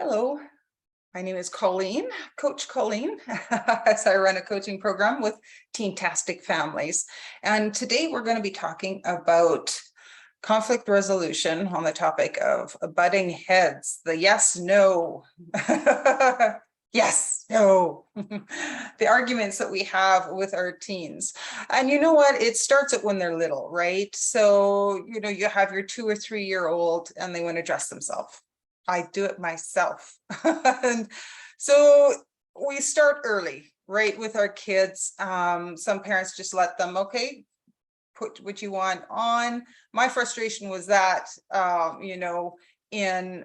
Hello, my name is Colleen, Coach Colleen, as I run a coaching program with Teen-tastic families. And today we're going to be talking about conflict resolution on the topic of butting heads, the yes, no, yes, no, the arguments that we have with our teens. And you know what? It starts at when they're little, right? So, you have your 2 or 3 year old and they want to dress themselves. I do it myself. And so we start early, right, with our kids. Some parents just let them, okay, put what you want on. My frustration was that, in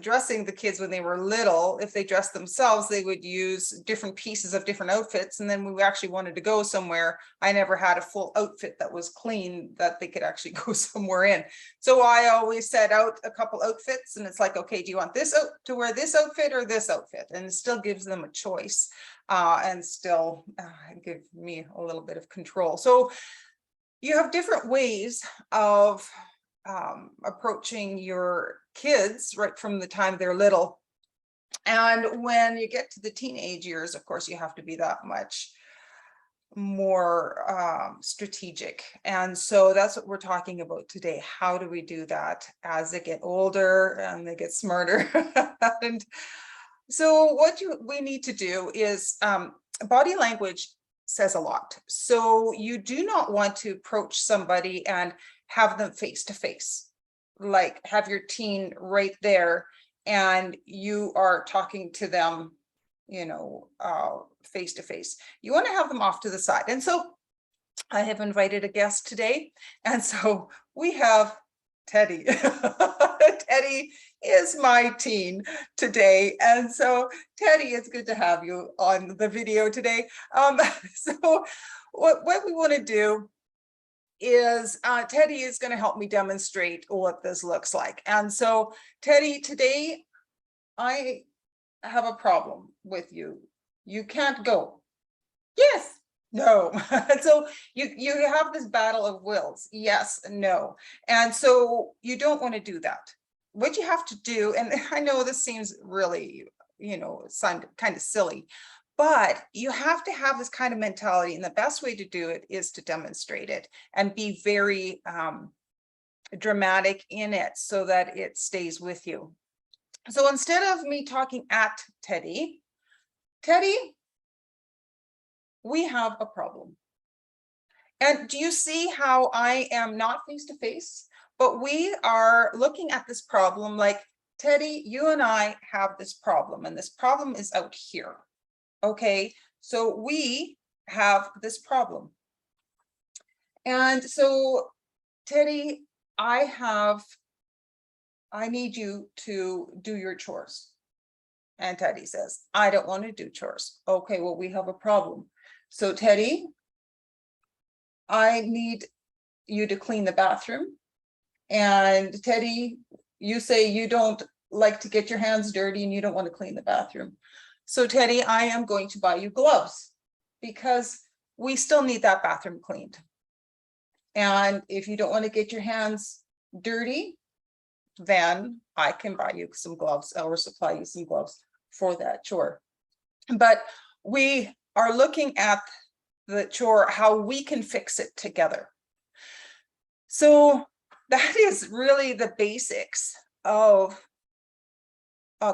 dressing the kids when they were little, if they dressed themselves, they would use different pieces of different outfits. And then when we actually wanted to go somewhere, I never had a full outfit that was clean that they could actually go somewhere in. So I always set out a couple outfits and it's like, okay, do you want this to wear this outfit or this outfit? And it still gives them a choice and still give me a little bit of control. So you have different ways of approaching your kids right from the time they're little. And when you get to the teenage years, of course, you have to be that much more strategic. And so that's what we're talking about today. How do we do that as they get older and they get smarter? And so what we need to do is body language says a lot. So you do not want to approach somebody and have them face to face, like have your teen right there and you are talking to them, face to face. You want to have them off to the side. And so I have invited a guest today. And so we have Teddy. Teddy is my teen today. And so Teddy, it's good to have you on the video today. So what we want to do is Teddy is going to help me demonstrate what this looks like. And so Teddy, today I have a problem with you. You can't go. Yes. No. So you have this battle of wills. Yes, no. And so you don't want to do that. What you have to do, and I know this seems really, sound kind of silly, but you have to have this kind of mentality. And the best way to do it is to demonstrate it and be very dramatic in it so that it stays with you. So instead of me talking at Teddy, we have a problem. And do you see how I am not face to face, but we are looking at this problem like, Teddy, you and I have this problem, and this problem is out here. Okay, so we have this problem. And so, Teddy, I need you to do your chores. And Teddy says, I don't want to do chores. Okay, well, we have a problem. So Teddy, I need you to clean the bathroom. And Teddy, you say you don't like to get your hands dirty and you don't want to clean the bathroom. So Teddy, I am going to buy you gloves because we still need that bathroom cleaned. And if you don't want to get your hands dirty, then I can buy you some gloves or supply you some gloves for that chore. But we are looking at the chore, how we can fix it together. So that is really the basics of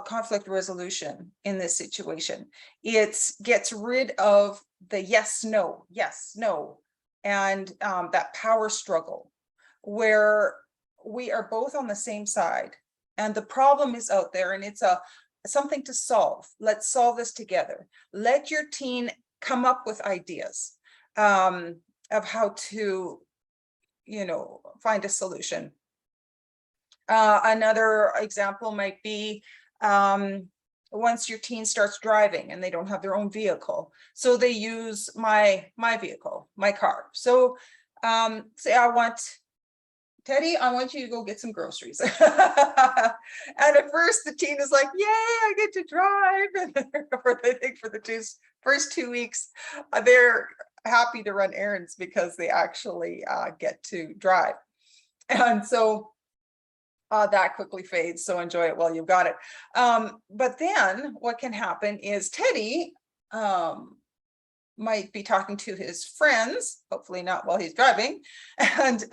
conflict resolution in this situation. It gets rid of the yes, no, and that power struggle where we are both on the same side and the problem is out there and it's something to solve. Let's solve this together. Let your teen come up with ideas of how to, find a solution. Another example might be once your teen starts driving and they don't have their own vehicle, so they use my vehicle, my car. So say Teddy, I want you to go get some groceries. And at first the teen is like, yay, I get to drive. And I think for the first 2 weeks, they're happy to run errands because they actually get to drive. And so That quickly fades, so enjoy it while you've got it. But then what can happen is Teddy might be talking to his friends, hopefully not while he's driving, and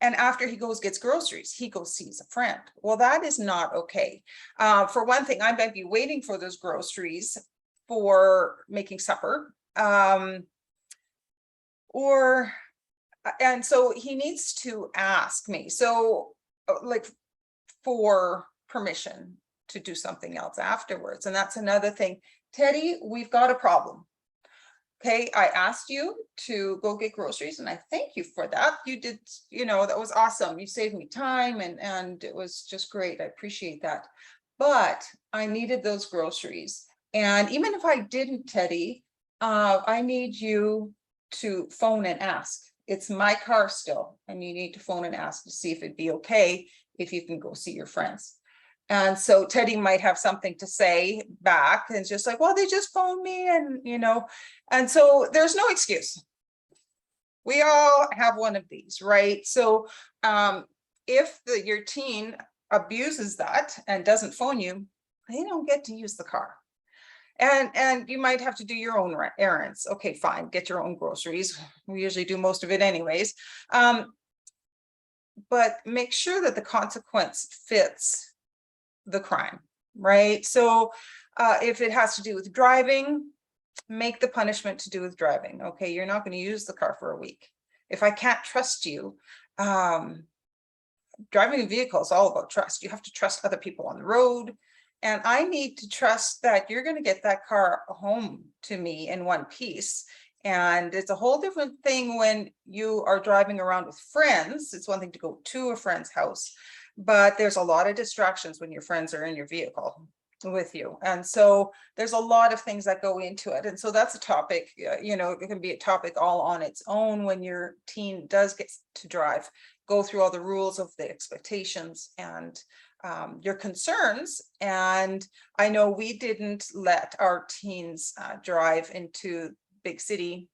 after he goes gets groceries, he goes sees a friend. Well, that is not okay. For one thing, I might be waiting for those groceries for making supper, and so he needs to ask me, so like for permission to do something else afterwards. And that's another thing. Teddy, we've got a problem. Okay, I asked you to go get groceries and I thank you for that. You did, that was awesome. You saved me time and it was just great. I appreciate that. But I needed those groceries. And even if I didn't, Teddy, I need you to phone and ask. It's my car still, and you need to phone and ask to see if it'd be okay if you can go see your friends. And so Teddy might have something to say back and it's just like, well, they just phoned me and, and so there's no excuse. We all have one of these, right? So if your teen abuses that and doesn't phone you, they don't get to use the car. And you might have to do your own errands. Okay, fine, get your own groceries. We usually do most of it anyways. But make sure that the consequence fits the crime, right? So if it has to do with driving, make the punishment to do with driving. Okay, you're not going to use the car for a week. If I can't trust you, driving a vehicle is all about trust. You have to trust other people on the road. And I need to trust that you're going to get that car home to me in one piece. And it's a whole different thing when you are driving around with friends. It's one thing to go to a friend's house, but there's a lot of distractions when your friends are in your vehicle with you. And so there's a lot of things that go into it. And so that's a topic, it can be a topic all on its own when your teen does get to drive, go through all the rules of the expectations and your concerns. And I know we didn't let our teens drive into big city,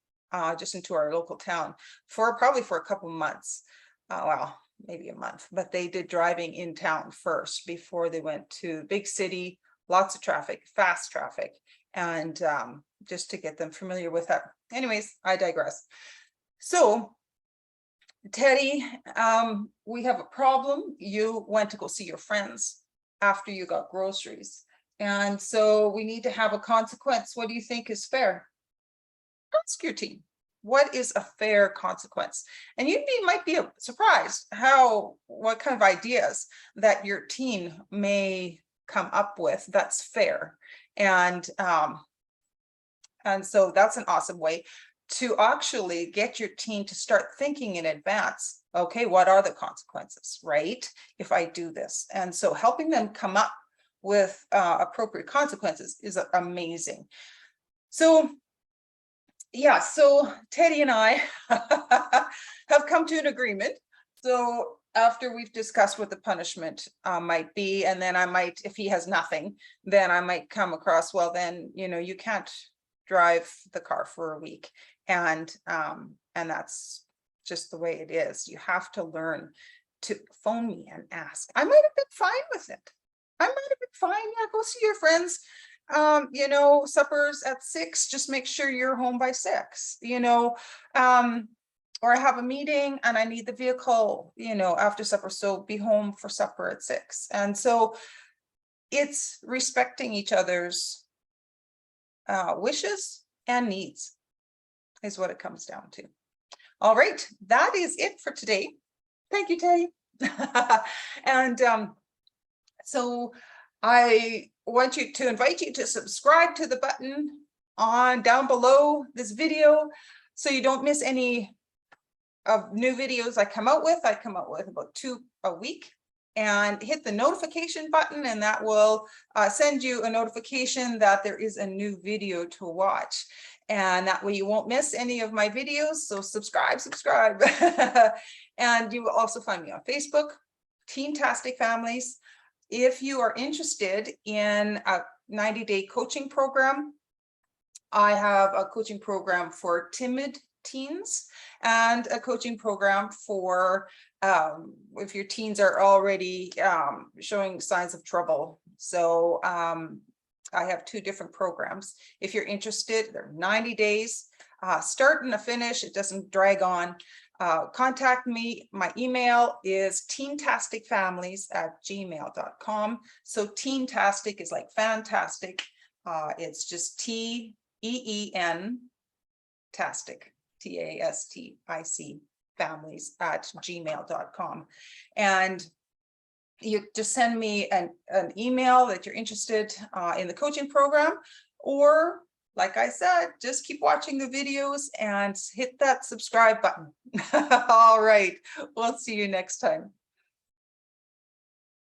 just into our local town probably for a couple months. Well, maybe a month, but they did driving in town first before they went to big city, lots of traffic, fast traffic, and just to get them familiar with that. Anyways, I digress. So Teddy, we have a problem. You went to go see your friends after you got groceries. And so we need to have a consequence. What do you think is fair? Ask your team. What is a fair consequence? And you might be surprised what kind of ideas that your teen may come up with that's fair. And so that's an awesome way to actually get your teen to start thinking in advance. Okay, what are the consequences, right? If I do this. And so helping them come up with appropriate consequences is amazing. So yeah, so Teddy and I have come to an agreement. So after we've discussed what the punishment might be, and then I might, if he has nothing, then I might come across, well, then, you can't drive the car for a week. And that's just the way it is. You have to learn to phone me and ask. I might have been fine with it. I might have been fine. Yeah, go see your friends. Supper's at 6, just make sure you're home by 6, or I have a meeting and I need the vehicle, after supper. So be home for supper at 6. And so it's respecting each other's wishes and needs is what it comes down to. All right, that is it for today. Thank you, Teddy. And so I want to invite you to subscribe to the button down below this video so you don't miss any of new videos I come out with. I come out with about 2 a week. And hit the notification button, and that will send you a notification that there is a new video to watch. And that way you won't miss any of my videos. So subscribe. And you will also find me on Facebook, Teen-tastic Families. If you are interested in a 90-day coaching program, I have a coaching program for timid teens and a coaching program for if your teens are already showing signs of trouble. So I have 2 different programs. If you're interested, they're 90 days, start and a finish. It doesn't drag on. Contact me. My email is teentasticfamilies@gmail.com. So teentastic is like fantastic. It's just TEEN tastic, TASTIC families@gmail.com. And you just send me an email that you're interested in the coaching program, or like I said, just keep watching the videos and hit that subscribe button. All right, we'll see you next time.